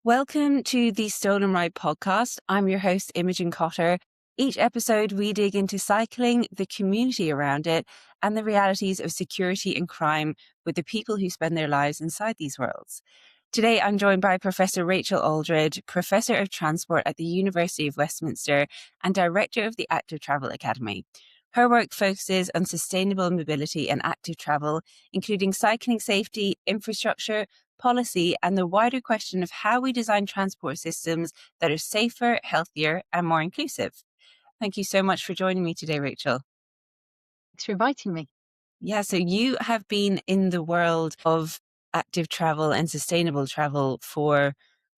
Welcome to the Stolen Ride podcast. I'm your host, Imogen Cotter. Each episode, we dig into cycling, the community around it, and the realities of security and crime with the people who spend their lives inside these worlds. Today, I'm joined by Professor Rachel Aldred, Professor of Transport at the University of Westminster and Director of the Active Travel Academy. Her work focuses on sustainable mobility and active travel, including cycling safety, infrastructure, policy, and the wider question of how we design transport systems that are safer, healthier, and more inclusive. Thank you so much for joining me today, Rachel. Thanks for inviting me. Yeah, so you have been in the world of active travel and sustainable travel for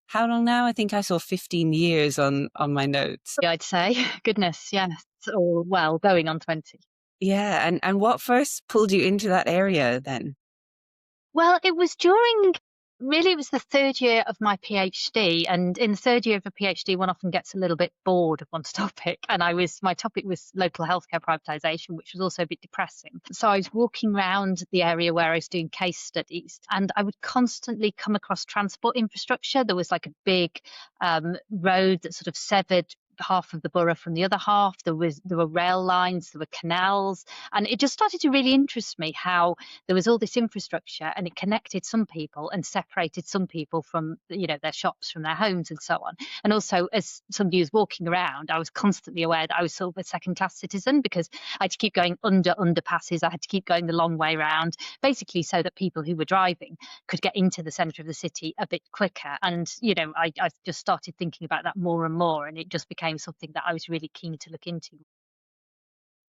how long now? I think I saw 15 years on my notes. Yeah, I'd say. Goodness, yes. Or, well, going on 20. Yeah, and what first pulled you into that area then? Well, it was it was the third year of my PhD. And in the third year of a PhD, one often gets a little bit bored of one's topic. And my topic was local healthcare privatisation, which was also a bit depressing. So I was walking around the area where I was doing case studies, and I would constantly come across transport infrastructure. There was like a big road that sort of severed half of the borough from the other half. There were rail lines, there were canals, and it just started to really interest me how there was all this infrastructure and it connected some people and separated some people from their shops, from their homes, and so on. And also, as somebody who's walking around, I was constantly aware that I was sort of a second-class citizen, because I had to keep going under underpasses. I had to keep going the long way around, basically so that people who were driving could get into the centre of the city a bit quicker. And I just started thinking about that more and more, and it just became something that I was really keen to look into.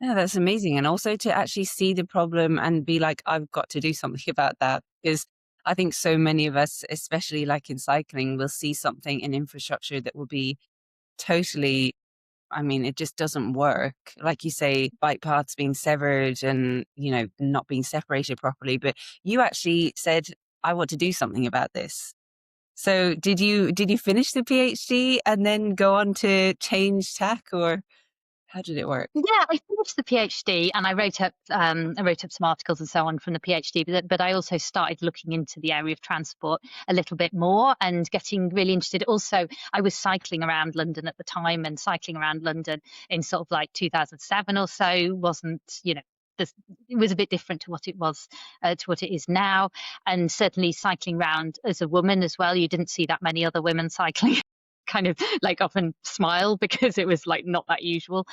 Yeah, that's amazing. And also to actually see the problem and be like, I've got to do something about that. Because I think so many of us, especially like in cycling, will see something in infrastructure that will be totally, it just doesn't work. Like you say, bike paths being severed and, not being separated properly. But you actually said, I want to do something about this. So did you finish the PhD and then go on to change tack, or how did it work? Yeah, I finished the PhD and I wrote up some articles and so on from the PhD, but I also started looking into the area of transport a little bit more and getting really interested. Also, I was cycling around London at the time, and cycling around London in sort of like 2007 or so wasn't, it was a bit different to what it was, to what it is now. And certainly cycling around as a woman as well, you didn't see that many other women cycling. Kind of like often smile, because it was like not that usual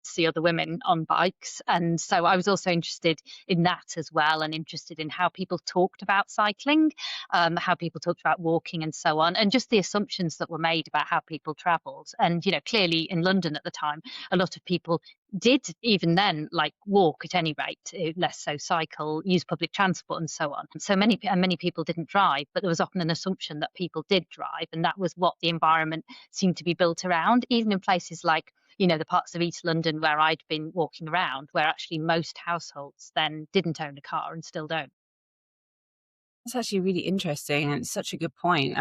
see other women on bikes. And so I was also interested in that as well, and interested in how people talked about cycling, how people talked about walking and so on, and just the assumptions that were made about how people travelled. And clearly in London at the time, a lot of people did even then like walk at any rate, less so cycle, use public transport and so on. So many people didn't drive, but there was often an assumption that people did drive, and that was what the environment seemed to be built around, even in places like the parts of East London where I'd been walking around, where actually most households then didn't own a car and still don't. That's actually really interesting, and it's such a good point.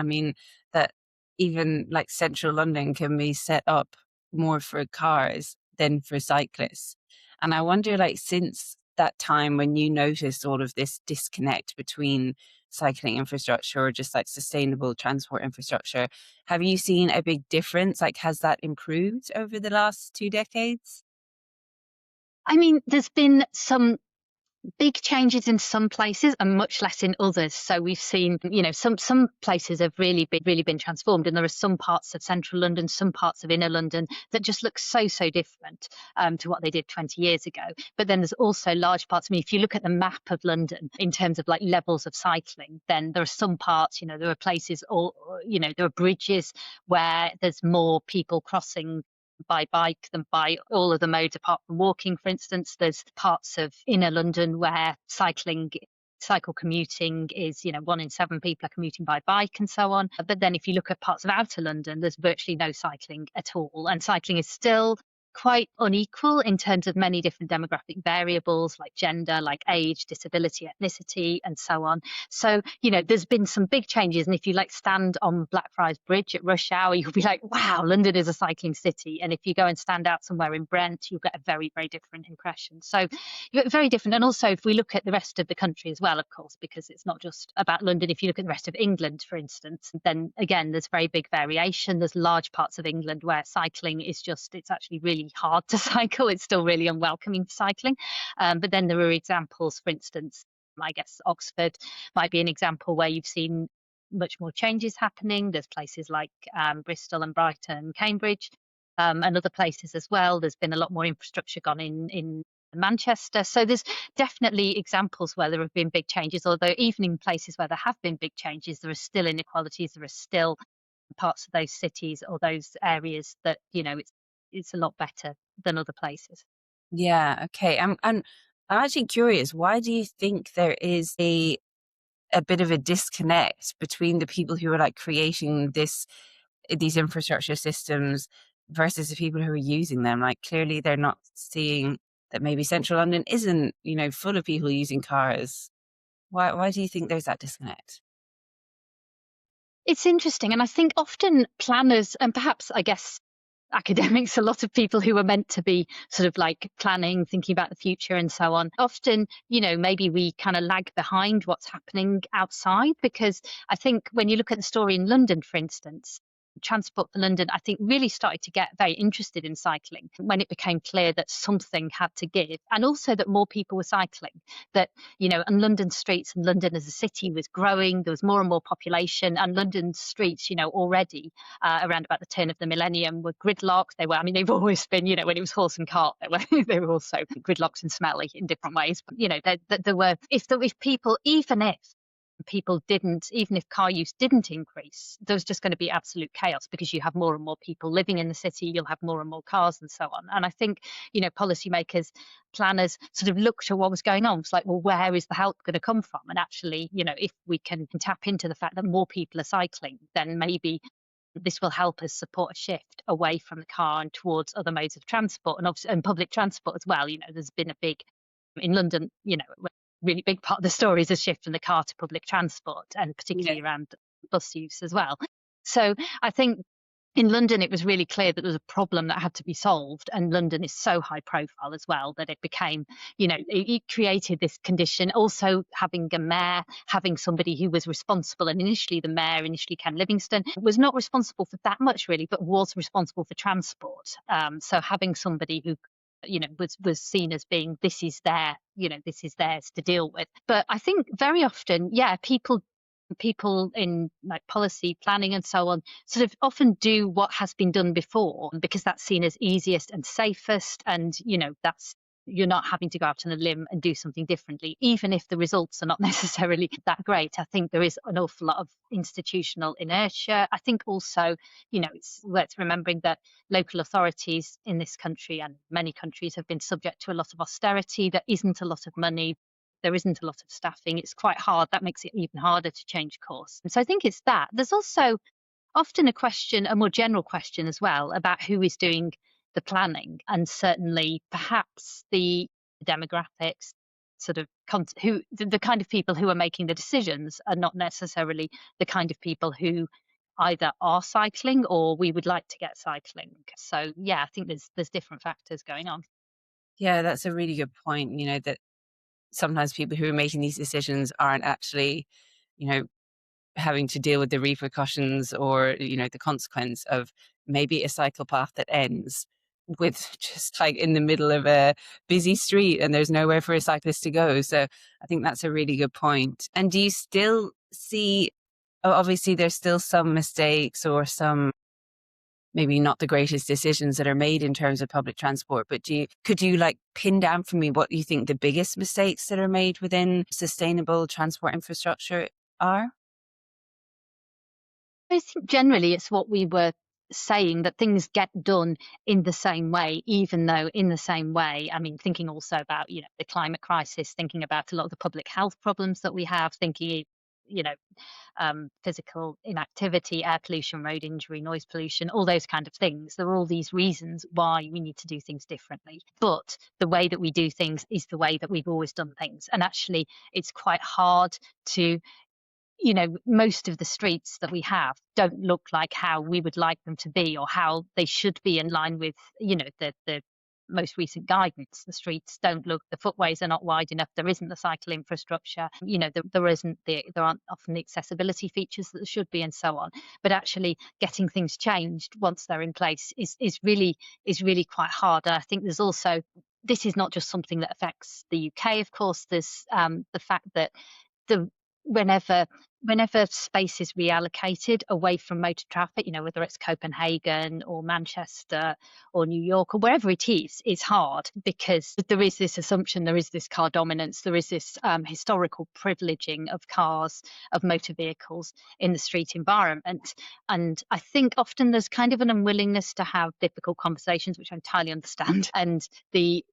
That even like central London can be set up more for cars than for cyclists. And I wonder, like, since that time when you noticed all of this disconnect between cycling infrastructure or just like sustainable transport infrastructure, have you seen a big difference? Like, has that improved over the last 2 decades? There's been some big changes in some places and much less in others. So we've seen, some places have really been transformed, and there are some parts of central London, some parts of inner London that just look so different to what they did 20 years ago. But then there's also large parts. If you look at the map of London in terms of like levels of cycling, then there are some parts, there are places, or there are bridges where there's more people crossing by bike than by all of the modes apart from walking. For instance, there's parts of inner London where cycle commuting is, 1 in 7 people are commuting by bike and so on. But then if you look at parts of outer London, there's virtually no cycling at all. And cycling is still quite unequal in terms of many different demographic variables like gender, like age, disability, ethnicity, and so on. So, there's been some big changes. And if you stand on Blackfriars Bridge at rush hour, you'll be like, wow, London is a cycling city. And if you go and stand out somewhere in Brent, you'll get a very, very different impression. So very different. And also, if we look at the rest of the country as well, of course, because it's not just about London. If you look at the rest of England, for instance, then again, there's very big variation. There's large parts of England where cycling is it's actually really hard to cycle. It's still really unwelcoming for cycling. But then there are examples, for instance, I guess Oxford might be an example where you've seen much more changes happening. There's places like Bristol and Brighton, Cambridge, and other places as well. There's been a lot more infrastructure gone in Manchester. So there's definitely examples where there have been big changes, although even in places where there have been big changes, there are still inequalities. There are still parts of those cities or those areas that, it's a lot better than other places. Yeah, okay. And I'm actually curious, why do you think there is a bit of a disconnect between the people who are creating these infrastructure systems versus the people who are using them? Clearly they're not seeing that maybe central London isn't, full of people using cars. Why do you think there's that disconnect? It's interesting. And I think often planners and perhaps, I guess, academics, a lot of people who are meant to be sort of planning, thinking about the future and so on, often, maybe we kind of lag behind what's happening outside, because I think when you look at the story in London, for instance, Transport for London, I think, really started to get very interested in cycling when it became clear that something had to give, and also that more people were cycling, that, and London streets and London as a city was growing. There was more and more population, and London streets, already around about the turn of the millennium were gridlocked. They've always been, when it was horse and cart, they were also gridlocked and smelly in different ways. But, there were, if people, even if car use didn't increase, there's just going to be absolute chaos, because you have more and more people living in the city, you'll have more and more cars and so on. And I think, policymakers, planners sort of looked at what was going on. It's like, well, where is the help going to come from? And actually, if we can tap into the fact that more people are cycling, then maybe this will help us support a shift away from the car and towards other modes of transport, and obviously and public transport as well. There's been a big, in London, really big part of the story is a shift from the car to public transport, and Yeah. particularly around bus use as well. So I think in London, it was really clear that there was a problem that had to be solved. And London is so high profile as well that it became, it created this condition. Also, having a mayor, having somebody who was responsible. And initially, the mayor, Ken Livingstone, was not responsible for that much, really, but was responsible for transport. So having somebody who was seen as being, this is theirs to deal with. But I think very often, people in policy planning and so on sort of often do what has been done before, because that's seen as easiest and safest, and that's, you're not having to go out on a limb and do something differently, even if the results are not necessarily that great. I think there is an awful lot of institutional inertia. I think also, it's worth remembering that local authorities in this country and many countries have been subject to a lot of austerity. There isn't a lot of money. There isn't a lot of staffing. It's quite hard. That makes it even harder to change course. And so I think it's that. There's also often a more general question as well, about who is doing the planning, and certainly perhaps the demographics, sort of the kind of people who are making the decisions are not necessarily the kind of people who either are cycling or we would like to get cycling. So yeah, I think there's different factors going on. Yeah, that's a really good point. That sometimes people who are making these decisions aren't actually, you know, having to deal with the repercussions or, the consequence of maybe a cycle path that ends with just in the middle of a busy street and there's nowhere for a cyclist to go. So I think that's a really good point. And do you still see, obviously there's still some mistakes or some maybe not the greatest decisions that are made in terms of public transport, but could you pin down for me what you think the biggest mistakes that are made within sustainable transport infrastructure are? I think generally it's what we were saying, that things get done in the same way, even though in the same way, thinking also about, the climate crisis, thinking about a lot of the public health problems that we have, thinking, physical inactivity, air pollution, road injury, noise pollution, all those kind of things. There are all these reasons why we need to do things differently. But the way that we do things is the way that we've always done things. And actually, it's quite hard to, most of the streets that we have don't look like how we would like them to be, or how they should be in line with, the most recent guidance. The streets don't look, the footways are not wide enough, there isn't the cycle infrastructure, there aren't often the accessibility features that there should be, and so on. But actually getting things changed once they're in place is really quite hard. And I think there's also, this is not just something that affects the UK, of course. There's the fact that the whenever space is reallocated away from motor traffic, whether it's Copenhagen or Manchester or New York or wherever it is hard, because there is this assumption, there is this car dominance, there is this historical privileging of cars, of motor vehicles in the street environment. And I think often there's kind of an unwillingness to have difficult conversations, which I entirely understand. And the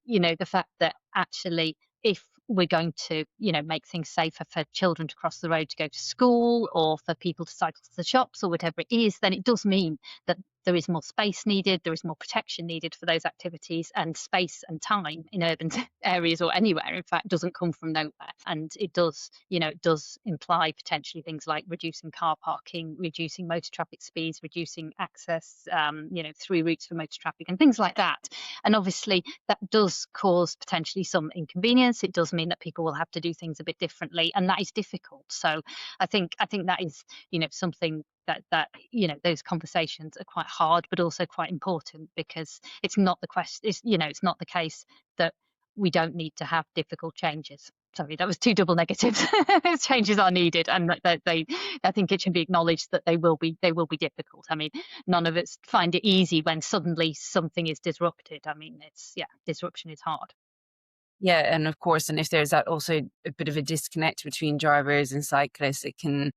fact that actually, if we're going to, make things safer for children to cross the road to go to school, or for people to cycle to the shops, or whatever it is, then it does mean that there is more space needed, there is more protection needed for those activities, and space and time in urban areas, or anywhere, in fact, doesn't come from nowhere. And it does, it does imply potentially things like reducing car parking, reducing motor traffic speeds, reducing access, through routes for motor traffic and things like that. And obviously that does cause potentially some inconvenience. It does mean that people will have to do things a bit differently, and that is difficult. So I think that is, something that those conversations are quite hard, but also quite important, because it's not the question, it's not the case that we don't need to have difficult changes. Sorry, that was two double negatives. Changes are needed, and I think it should be acknowledged that they will be difficult. I mean, none of us find it easy when suddenly something is disrupted. I mean, disruption is hard. Yeah, and of course, and if there's that also a bit of a disconnect between drivers and cyclists, it can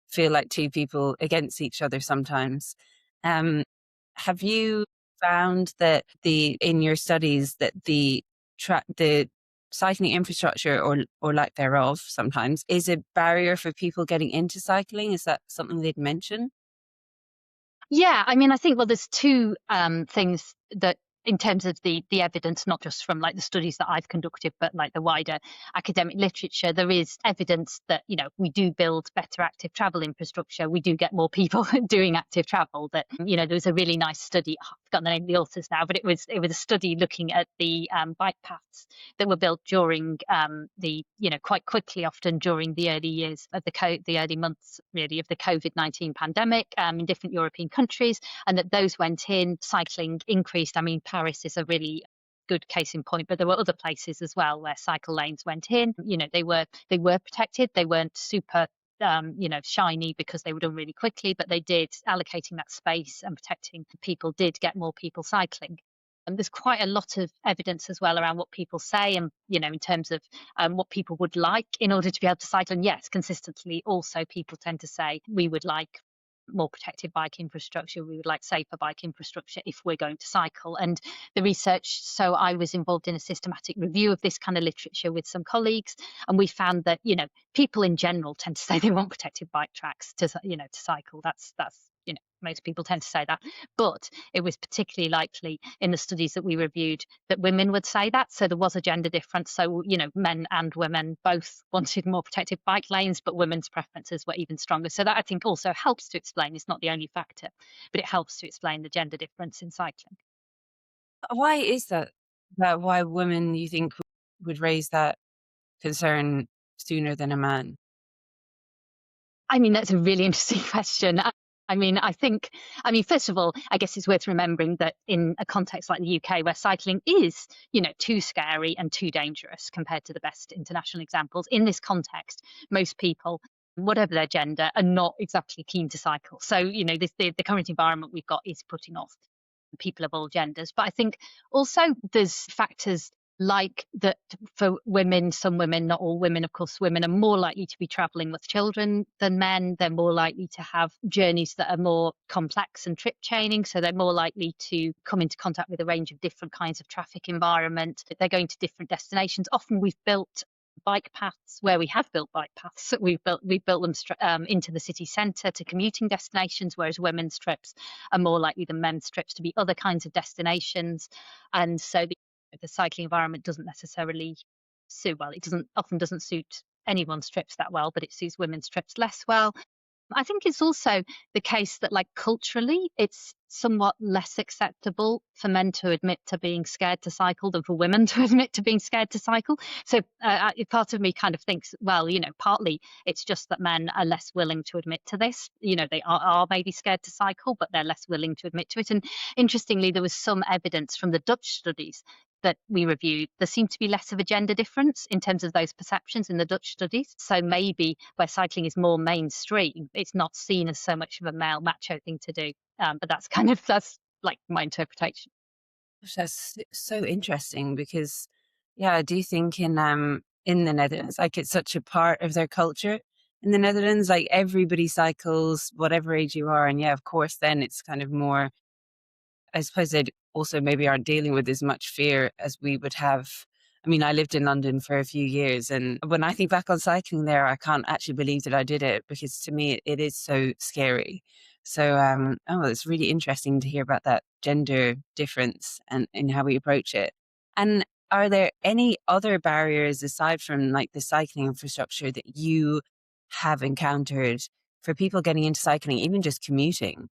feel like two people against each other sometimes. Have you found that in your studies that the cycling infrastructure, or lack thereof sometimes, is a barrier for people getting into cycling? Is that something they'd mention? Yeah, I mean, I think, well, there's two things that, in terms of the evidence, not just from like the studies that I've conducted, but like the wider academic literature, there is evidence that, we do build better active travel infrastructure. We do get more people doing active travel. That, there was a really nice study, I've forgotten the name of the authors now, but it was a study looking at the bike paths that were built during quite quickly, often during the early years of the early months really of the COVID-19 pandemic, in different European countries, and that those went in, cycling increased. I mean, Paris is a really good case in point, but there were other places as well where cycle lanes went in. They were protected. They weren't super shiny because they were done really quickly, but they did, allocating that space and protecting people did get more people cycling. And there's quite a lot of evidence as well around what people say, and in terms of what people would like in order to be able to cycle. And yes, consistently also people tend to say we would like more protected bike infrastructure, we would like safer bike infrastructure if we're going to cycle. And the research, so I was involved in a systematic review of this kind of literature with some colleagues, and we found that people in general tend to say they want protected bike tracks to cycle. That's most people tend to say that, but it was particularly likely in the studies that we reviewed that women would say that. So there was a gender difference. So, men and women both wanted more protected bike lanes, but women's preferences were even stronger. So that, I think, also helps to explain, it's not the only factor, but it helps to explain the gender difference in cycling. Why is that? Why women, you think, would raise that concern sooner than a man? I mean, that's a really interesting question. First of all, I guess it's worth remembering that in a context like the UK, where cycling is, too scary and too dangerous compared to the best international examples, in this context, most people, whatever their gender, are not exactly keen to cycle. So, the current environment we've got is putting off people of all genders. But I think also there's factors like that for women, some women, not all women, of course, women are more likely to be traveling with children than men. They're more likely to have journeys that are more complex and trip chaining. So they're more likely to come into contact with a range of different kinds of traffic environment. They're going to different destinations. Often we've built bike paths where we have built bike paths. We've built them into the city centre to commuting destinations, whereas women's trips are more likely than men's trips to be other kinds of destinations. And so the cycling environment doesn't necessarily suit well. It doesn't suit anyone's trips that well, but it suits women's trips less well. I think it's also the case that, like, culturally, it's somewhat less acceptable for men to admit to being scared to cycle than for women to admit to being scared to cycle. So part of me kind of thinks, well, partly it's just that men are less willing to admit to this. They are maybe scared to cycle, but they're less willing to admit to it. And interestingly, there was some evidence from the Dutch studies that we reviewed, there seemed to be less of a gender difference in terms of those perceptions in the Dutch studies. So maybe where cycling is more mainstream, it's not seen as so much of a male macho thing to do. But that's like my interpretation. Gosh, that's so interesting because, yeah, I do think in the Netherlands, like it's such a part of their culture. In the Netherlands, like everybody cycles, whatever age you are, and yeah, of course, then it's kind of more. I suppose they also maybe aren't dealing with as much fear as we would have. I mean, I lived in London for a few years, and when I think back on cycling there, I can't actually believe that I did it because to me, it is so scary. So, oh, it's really interesting to hear about that gender difference and in how we approach it. And are there any other barriers aside from like the cycling infrastructure that you have encountered for people getting into cycling, even just commuting?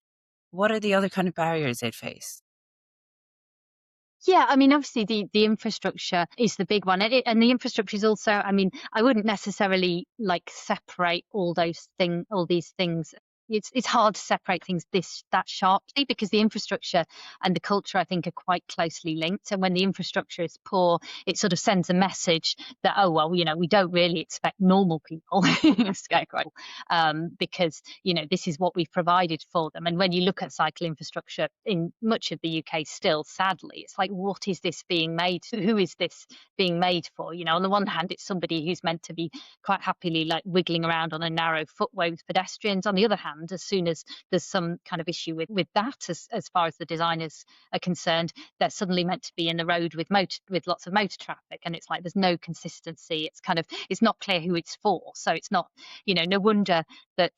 What are the other kind of barriers they'd face? Yeah, I mean, obviously the infrastructure is the big one, and the infrastructure is also. I mean, I wouldn't necessarily like separate all these things. It's hard to separate things that sharply because the infrastructure and the culture, I think, are quite closely linked. And when the infrastructure is poor, it sort of sends a message that, oh well, we don't really expect normal people, scarecrow, because this is what we've provided for them. And when you look at cycle infrastructure in much of the UK, still sadly, it's like, what is this being made? Who is this being made for? On the one hand, it's somebody who's meant to be quite happily like wiggling around on a narrow footway with pedestrians. On the other hand, as soon as there's some kind of issue with that, as far as the designers are concerned, they're suddenly meant to be in the road with lots of motor traffic, and it's like there's no consistency. It's not clear who it's for. So it's not, no wonder that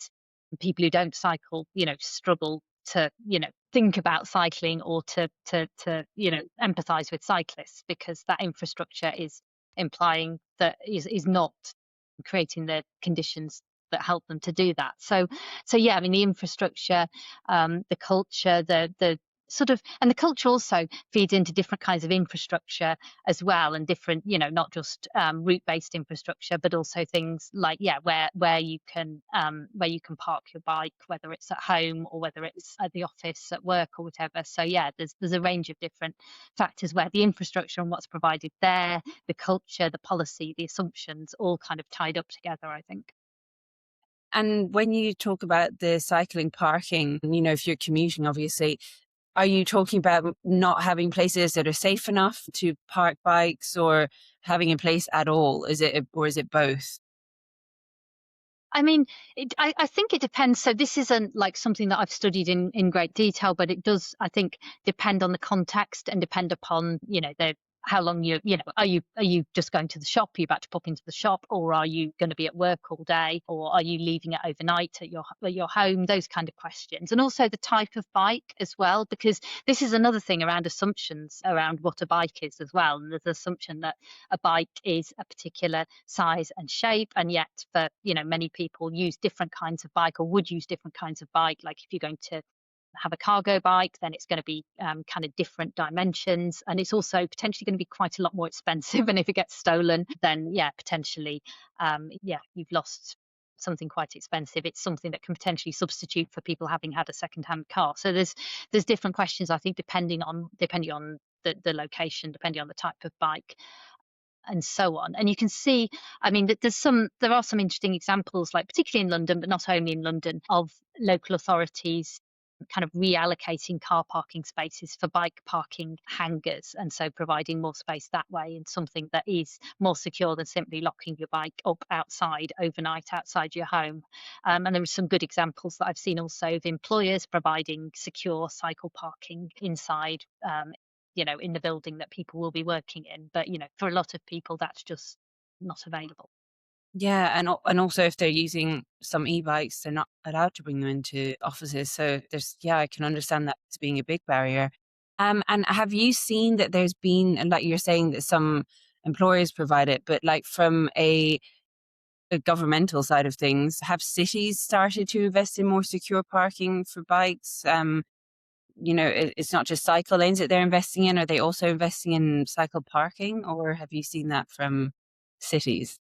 people who don't cycle, struggle to, think about cycling or to empathize with cyclists, because that infrastructure is implying that is not creating the conditions that help them to do that. So yeah, I mean, the infrastructure, the culture, the sort of, and the culture also feeds into different kinds of infrastructure as well, and different, not just route-based infrastructure, but also things like, yeah, where you can park your bike, whether it's at home or whether it's at the office, at work or whatever. So yeah, there's a range of different factors where the infrastructure and what's provided there, the culture, the policy, the assumptions, all kind of tied up together, I think. And when you talk about the cycling parking, if you're commuting, obviously, are you talking about not having places that are safe enough to park bikes or having a place at all? Or is it both? I mean, I think it depends. So this isn't like something that I've studied in great detail, but it does, I think, depend on the context and depend upon, the how long are you just going to the shop? Are you about to pop into the shop, or are you going to be at work all day, or are you leaving it overnight at your home? Those kind of questions, and also the type of bike as well, because this is another thing around assumptions around what a bike is as well. And there's an assumption that a bike is a particular size and shape, and yet for many people use different kinds of bike, or would use different kinds of bike. Like if you're going to have a cargo bike, then it's going to be kind of different dimensions, and it's also potentially going to be quite a lot more expensive. And if it gets stolen, then yeah, potentially, yeah, you've lost something quite expensive. It's something that can potentially substitute for people having had a second-hand car. So there's different questions, I think, depending on the location, depending on the type of bike, and so on. And you can see, I mean, that there are some interesting examples, like particularly in London, but not only in London, of local authorities kind of reallocating car parking spaces for bike parking hangars, and so providing more space that way, and something that is more secure than simply locking your bike up outside overnight outside your home. And there are some good examples that I've seen also of employers providing secure cycle parking inside, in the building that people will be working in. But for a lot of people, that's just not available. Yeah, and also if they're using some e-bikes, they're not allowed to bring them into offices. So I can understand that as being a big barrier. And have you seen that there's been, and like you're saying that some employers provide it, but like from a governmental side of things, have cities started to invest in more secure parking for bikes? It's not just cycle lanes that they're investing in. Are they also investing in cycle parking, or have you seen that from cities?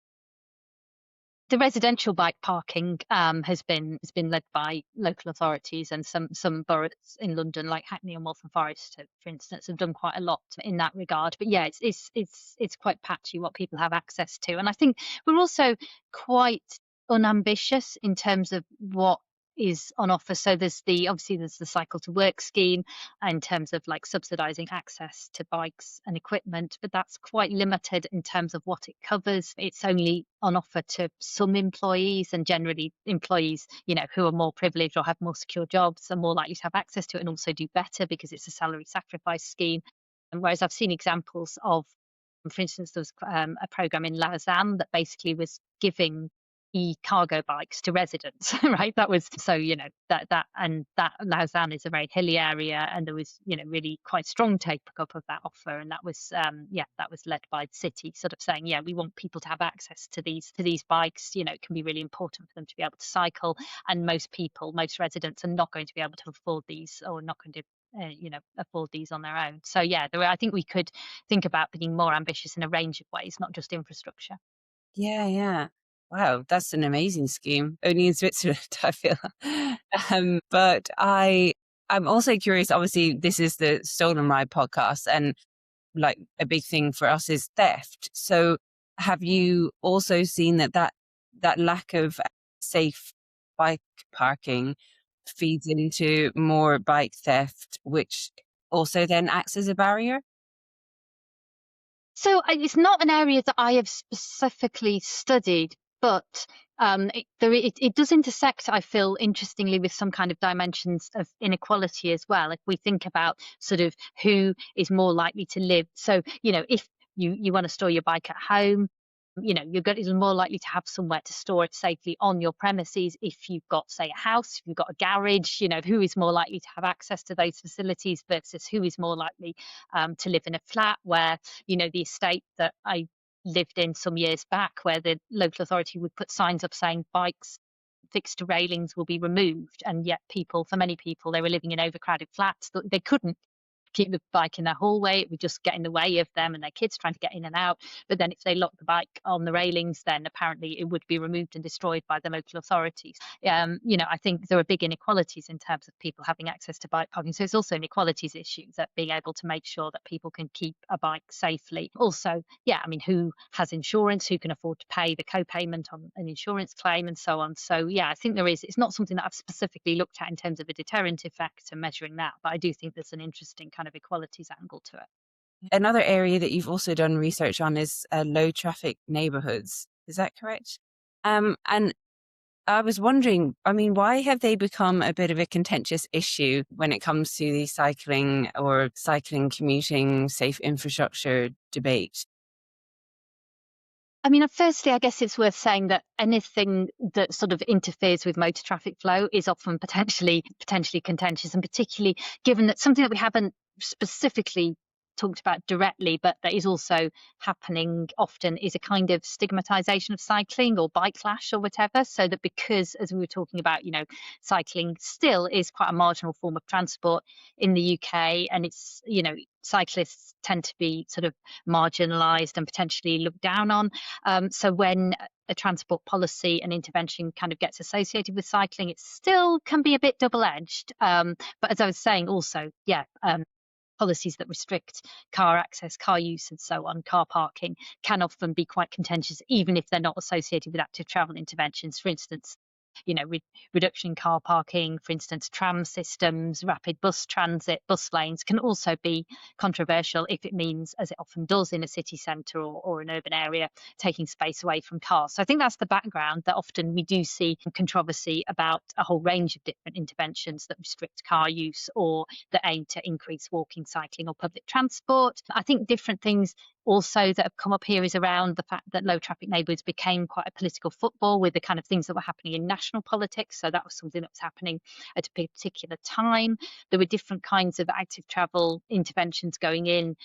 The residential bike parking has been led by local authorities, and some boroughs in London, like Hackney and Waltham Forest, for instance, have done quite a lot in that regard. But yeah, it's quite patchy what people have access to, and I think we're also quite unambitious in terms of what is on offer. So there's the cycle to work scheme in terms of like subsidizing access to bikes and equipment, but that's quite limited in terms of what it covers. It's only on offer to some employees, and generally employees, who are more privileged or have more secure jobs are more likely to have access to it and also do better because it's a salary sacrifice scheme. And whereas I've seen examples of, for instance, there was a program in Lausanne that basically was giving e-cargo bikes to residents, right? That was so, that Lausanne is a very hilly area, and there was, really quite strong take up of that offer, and that was that was led by the city, sort of saying, yeah, we want people to have access to these bikes. It can be really important for them to be able to cycle, and most residents are not going to be able to afford these, or not going to afford these on their own. So yeah, I think we could think about being more ambitious in a range of ways, not just infrastructure. Yeah, yeah. Wow, that's an amazing scheme. Only in Switzerland, I feel. But I'm also curious. Obviously, this is the Stolen Ride podcast, and like a big thing for us is theft. So, have you also seen that lack of safe bike parking feeds into more bike theft, which also then acts as a barrier? So it's not an area that I have specifically studied, but it does intersect, I feel, interestingly, with some kind of dimensions of inequality as well. If we think about sort of who is more likely to live. So, if you want to store your bike at home, you're more likely to have somewhere to store it safely on your premises. If you've got, say, a house, if you've got a garage, who is more likely to have access to those facilities versus who is more likely to live in a flat where, the estate that I lived in some years back, where the local authority would put signs up saying bikes fixed to railings will be removed, and yet for many people, they were living in overcrowded flats that they couldn't keep the bike in their hallway. It would just get in the way of them and their kids trying to get in and out. But then if they locked the bike on the railings, then apparently it would be removed and destroyed by the local authorities. I think there are big inequalities in terms of people having access to bike parking. So it's also an equalities issue, that being able to make sure that people can keep a bike safely. Also, who has insurance, who can afford to pay the co-payment on an insurance claim, and so on. So yeah, I think it's not something that I've specifically looked at in terms of a deterrent effect and measuring that, but I do think there's an interesting kind of equalities angle to it. Another area that you've also done research on is low traffic neighborhoods. Is that correct? And I was wondering, I mean, why have they become a bit of a contentious issue when it comes to the cycling or cycling, commuting, safe infrastructure debate? I mean, firstly, I guess it's worth saying that anything that sort of interferes with motor traffic flow is often potentially contentious, and particularly given that something that we haven't specifically talked about directly, but that is also happening often, is a kind of stigmatization of cycling or bike-lash or whatever. So that because, as we were talking about, cycling still is quite a marginal form of transport in the UK, and it's, cyclists tend to be sort of marginalized and potentially looked down on. So when a transport policy and intervention kind of gets associated with cycling, it still can be a bit double-edged. But as I was saying, also, policies that restrict car access, car use, and so on, car parking, can often be quite contentious, even if they're not associated with active travel interventions. For instance, reduction in car parking, for instance, tram systems, rapid bus transit, bus lanes can also be controversial if it means, as it often does in a city centre or an urban area, taking space away from cars. So I think that's the background, that often we do see controversy about a whole range of different interventions that restrict car use or that aim to increase walking, cycling, or public transport. I think different things also that have come up here is around the fact that low traffic neighbourhoods became quite a political football with the kind of things that were happening in national politics. So that was something that was happening at a particular time. There were different kinds of active travel interventions going in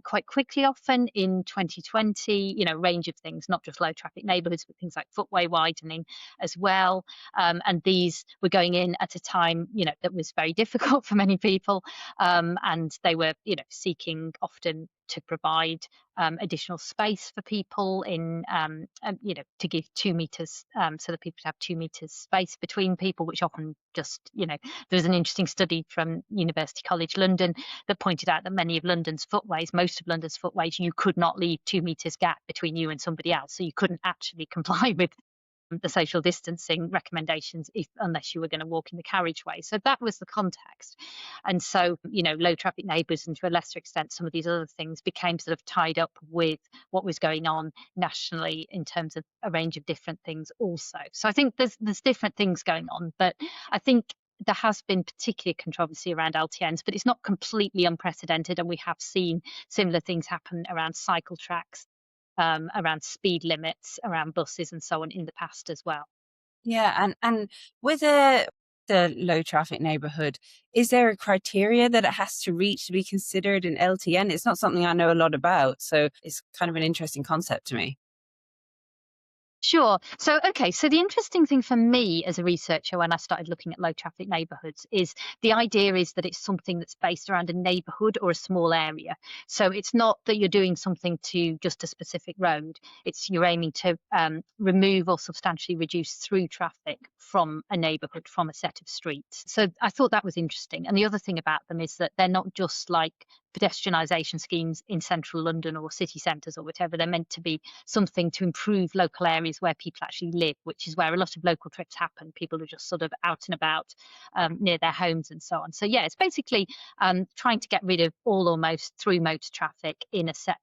quite quickly, often in 2020, range of things, not just low traffic neighbourhoods, but things like footway widening as well. And these were going in at a time, that was very difficult for many people. And they were, seeking often to provide additional space for people to give 2 meters so that people have 2 meters space between people, which often just, there's an interesting study from University College London that pointed out that most of London's footways, you could not leave 2 meters gap between you and somebody else. So you couldn't actually comply with the social distancing recommendations unless you were going to walk in the carriageway. So that was the context. And so, low traffic neighbours, and to a lesser extent some of these other things, became sort of tied up with what was going on nationally in terms of a range of different things also. So I think there's different things going on, but I think there has been particular controversy around LTNs, but it's not completely unprecedented, and we have seen similar things happen around cycle tracks, around speed limits, around buses and so on in the past as well. Yeah, and with the low traffic neighborhood, is there a criteria that it has to reach to be considered an LTN? It's not something I know a lot about, so it's kind of an interesting concept to me. Sure. So the interesting thing for me as a researcher when I started looking at low traffic neighbourhoods is the idea is that it's something that's based around a neighbourhood or a small area. So it's not that you're doing something to just a specific road. It's you're aiming to remove or substantially reduce through traffic from a neighbourhood, from a set of streets. So I thought that was interesting. And the other thing about them is that they're not just like pedestrianisation schemes in central London or city centres or whatever. They're meant to be something to improve local areas where people actually live, which is where a lot of local trips happen. People are just sort of out and about near their homes and so on. So yeah, it's basically trying to get rid of all or most through motor traffic in a set,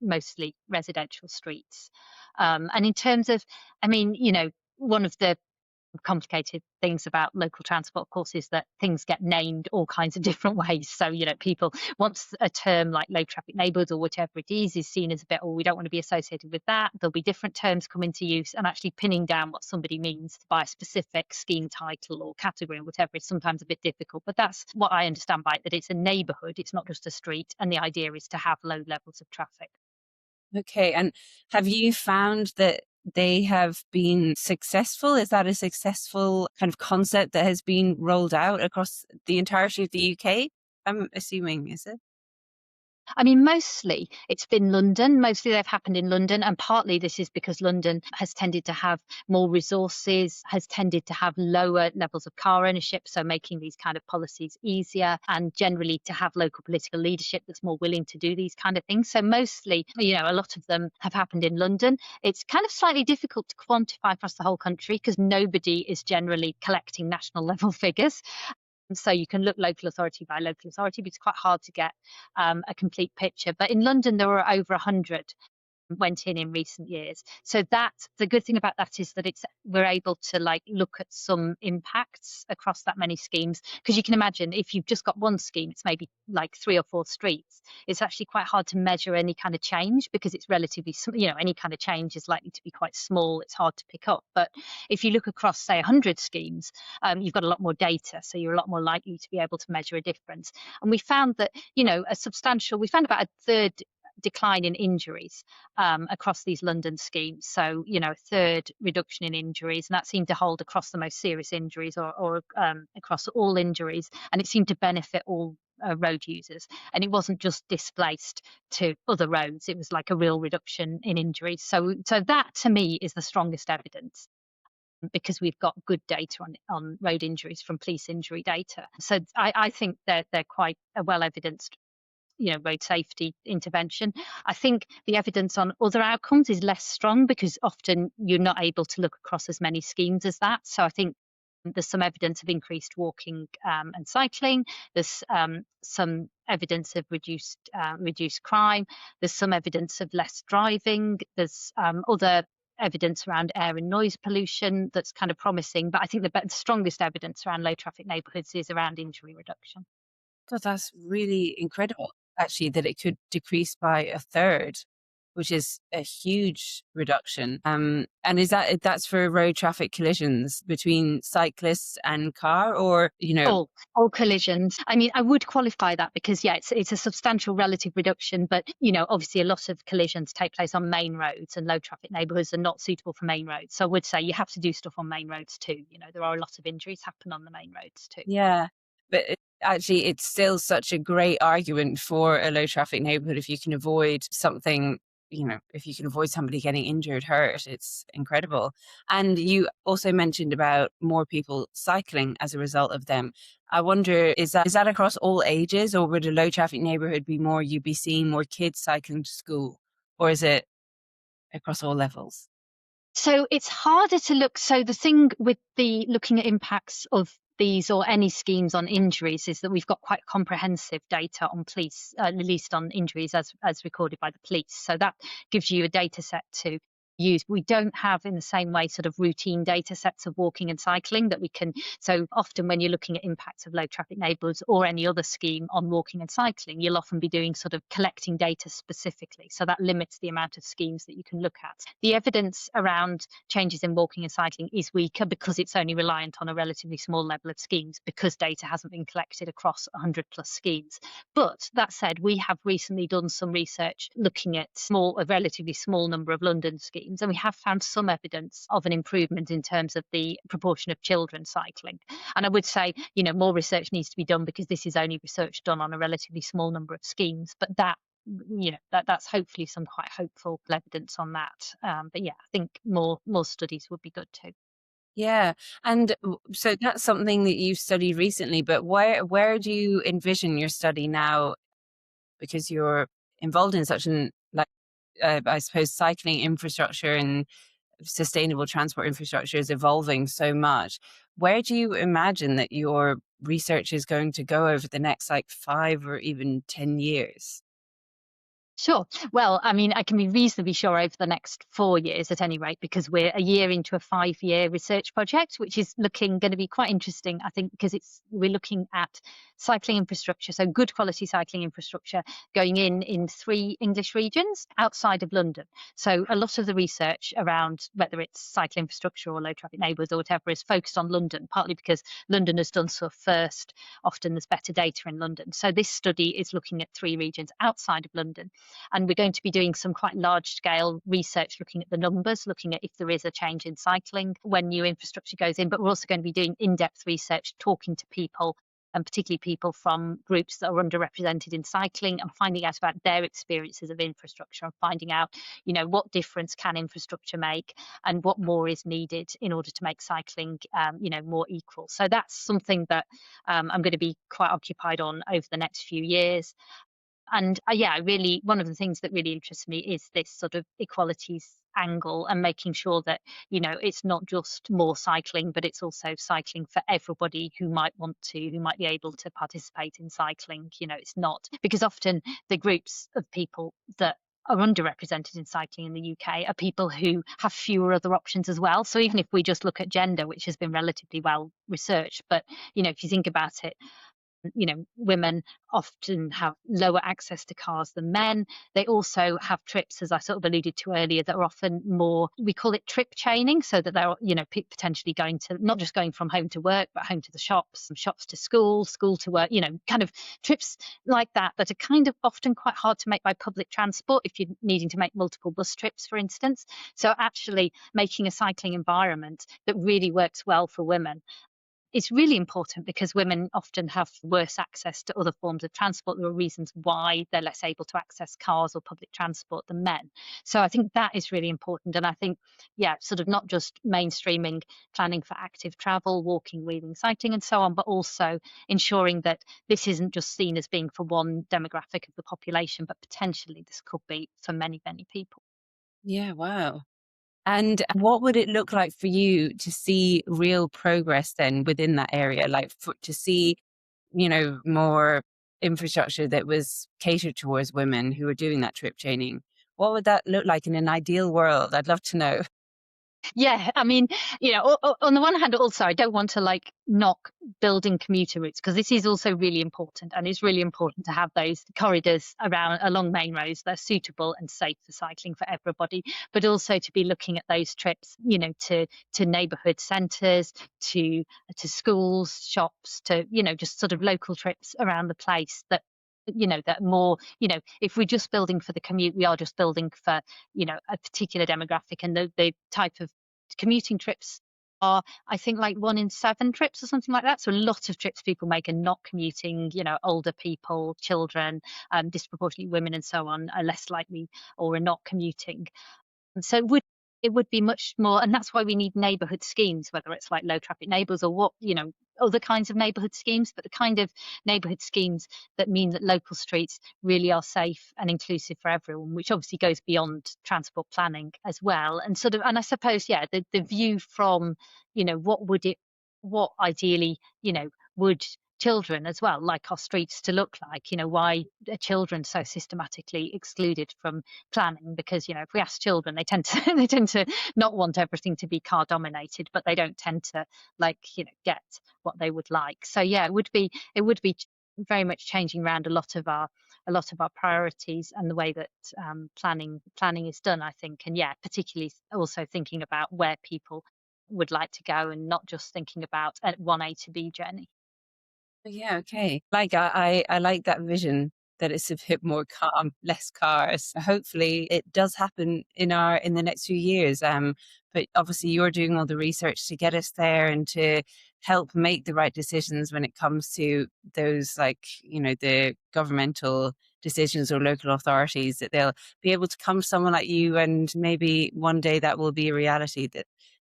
mostly residential streets. And in terms of, one of the complicated things about local transport, of course, is that things get named all kinds of different ways. So, people, once a term like low traffic neighbourhoods or whatever it is seen as a bit, we don't want to be associated with that, there'll be different terms come into use, and actually pinning down what somebody means by a specific scheme title or category or whatever is sometimes a bit difficult. But that's what I understand by it, that it's a neighbourhood, it's not just a street, and the idea is to have low levels of traffic. Okay, and have you found that they have been successful? Is that a successful kind of concept that has been rolled out across the entirety of the UK? I'm assuming, is it? Mostly it's been London. Mostly they've happened in London, and partly this is because London has tended to have more resources, has tended to have lower levels of car ownership, so making these kind of policies easier, and generally to have local political leadership that's more willing to do these kind of things. So mostly, a lot of them have happened in London. It's kind of slightly difficult to quantify across the whole country because nobody is generally collecting national level figures. So you can look local authority by local authority, but it's quite hard to get a complete picture. But in London, there were over 100 went in recent years. So that's the good thing about that, is that we're able to look at some impacts across that many schemes, because you can imagine if you've just got one scheme, it's maybe like 3 or 4 streets, it's actually quite hard to measure any kind of change because it's relatively, any kind of change is likely to be quite small, it's hard to pick up. But if you look across, say, 100 schemes, you've got a lot more data, so you're a lot more likely to be able to measure a difference. And we found that we found about a third decline in injuries across these London schemes. So, a third reduction in injuries, and that seemed to hold across the most serious injuries or across all injuries. And it seemed to benefit all road users. And it wasn't just displaced to other roads. It was like a real reduction in injuries. So that to me is the strongest evidence, because we've got good data on road injuries from police injury data. So I think they're quite a well evidenced road safety intervention. I think the evidence on other outcomes is less strong because often you're not able to look across as many schemes as that. So I think there's some evidence of increased walking and cycling. There's some evidence of reduced crime. There's some evidence of less driving. There's other evidence around air and noise pollution that's kind of promising. But I think the strongest evidence around low traffic neighbourhoods is around injury reduction. God, that's really incredible. actually that it could decrease by a third, which is a huge reduction. And that's for road traffic collisions between cyclists and car, or, All collisions. I mean, I would qualify that because, yeah, it's a substantial relative reduction, but, obviously a lot of collisions take place on main roads, and low traffic neighbourhoods are not suitable for main roads. So I would say you have to do stuff on main roads too. There are a lot of injuries happen on the main roads too. Yeah, but actually, it's still such a great argument for a low traffic neighborhood. If you can avoid something, if you can avoid somebody getting injured, hurt, it's incredible. And you also mentioned about more people cycling as a result of them. I wonder, is that across all ages, or would a low traffic neighborhood be more, you'd be seeing more kids cycling to school, or is it across all levels? So it's harder to look. So the thing with the looking at impacts of these or any schemes on injuries is that we've got quite comprehensive data on police, at least on injuries as recorded by the police. So that gives you a data set to use. We don't have in the same way sort of routine data sets of walking and cycling that we can. So often when you're looking at impacts of low traffic neighbourhoods or any other scheme on walking and cycling, you'll often be doing sort of collecting data specifically. So that limits the amount of schemes that you can look at. The evidence around changes in walking and cycling is weaker because it's only reliant on a relatively small level of schemes, because data hasn't been collected across 100 plus schemes. But that said, we have recently done some research looking at a relatively small number of London schemes, and we have found some evidence of an improvement in terms of the proportion of children cycling. And I would say, more research needs to be done because this is only research done on a relatively small number of schemes, but that's hopefully some quite hopeful evidence on that. But yeah, I think more studies would be good too. Yeah. And so that's something that you've studied recently, but where do you envision your study now? Because you're involved in such an, like, I suppose, cycling infrastructure and sustainable transport infrastructure is evolving so much. Where do you imagine that your research is going to go over the next, like, 5 or even 10 years? Sure. Well, I mean, I can be reasonably sure over the next 4 years at any rate, because we're a year into a 5-year research project, which is going to be quite interesting, I think, because we're looking at cycling infrastructure, so good quality cycling infrastructure going in 3 English regions outside of London. So a lot of the research around whether it's cycling infrastructure or low traffic neighbourhoods or whatever is focused on London, partly because London has done so first. Often there's better data in London. So this study is looking at 3 regions outside of London. And we're going to be doing some quite large scale research looking at the numbers, looking at if there is a change in cycling when new infrastructure goes in. But we're also going to be doing in-depth research, talking to people, and particularly people from groups that are underrepresented in cycling, and finding out about their experiences of infrastructure, and finding out, what difference can infrastructure make and what more is needed in order to make cycling, more equal. So that's something that I'm going to be quite occupied on over the next few years. And yeah, really, one of the things that really interests me is this sort of equalities angle, and making sure that, it's not just more cycling, but it's also cycling for everybody who might who might be able to participate in cycling. It's not, because often the groups of people that are underrepresented in cycling in the UK are people who have fewer other options as well. So even if we just look at gender, which has been relatively well researched, but if you think about it, women often have lower access to cars than men. They also have trips, as I sort of alluded to earlier, that are often more, we call it trip chaining, so that they're, potentially going to, not just going from home to work, but home to the shops, shops to school, school to work, kind of trips like that are kind of often quite hard to make by public transport if you're needing to make multiple bus trips, for instance. So actually making a cycling environment that really works well for women, it's really important, because women often have worse access to other forms of transport. There are reasons why they're less able to access cars or public transport than men. So I think that is really important. And I think, yeah, sort of not just mainstreaming planning for active travel, walking, wheeling, cycling and so on, but also ensuring that this isn't just seen as being for one demographic of the population, but potentially this could be for many, many people. Yeah, wow. And what would it look like for you to see real progress then within that area? Like, to see, more infrastructure that was catered towards women who are doing that trip chaining. What would that look like in an ideal world? I'd love to know. Yeah, I mean, on the one hand, also, I don't want to like knock building commuter routes, because this is also really important, and it's really important to have those corridors around along main roads that are suitable and safe for cycling for everybody. But also to be looking at those trips, to neighbourhood centres, to schools, shops, to just sort of local trips around the place that more, if we're just building for the commute, we are just building for a particular demographic, and the type of commuting trips are, I think, like 1 in 7 trips or something like that. So a lot of trips people make are not commuting. Older people, children, disproportionately women, and so on, are less likely or are not commuting. And so it would be much more, and that's why we need neighbourhood schemes, whether it's like low traffic neighbours or other kinds of neighbourhood schemes, but the kind of neighbourhood schemes that mean that local streets really are safe and inclusive for everyone, which obviously goes beyond transport planning as well. And I suppose, yeah, the view from, what ideally, would children as well like our streets to look like. Why are children so systematically excluded from planning? Because if we ask children, they tend to they tend to not want everything to be car dominated, but they don't tend to like get what they would like. So yeah, it would be very much changing around a lot of our priorities and the way that planning is done, I think. And yeah, particularly also thinking about where people would like to go, and not just thinking about a 1A to B journey. Yeah, okay. Like I like that vision that it's a bit more calm, less cars. Hopefully it does happen in the next few years. But obviously you're doing all the research to get us there and to help make the right decisions when it comes to those, like, the governmental decisions or local authorities, that they'll be able to come to someone like you, and maybe one day that will be a reality, that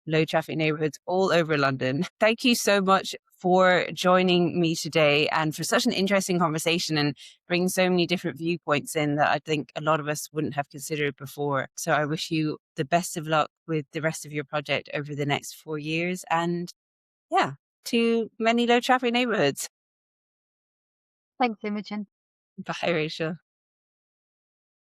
low traffic neighborhoods all over London. Thank you so much for joining me today and for such an interesting conversation, and bringing so many different viewpoints in that I think a lot of us wouldn't have considered before. So I wish you the best of luck with the rest of your project over the next 4 years, and yeah, to many low traffic neighborhoods. Thanks, Imogen. Bye, Rachel.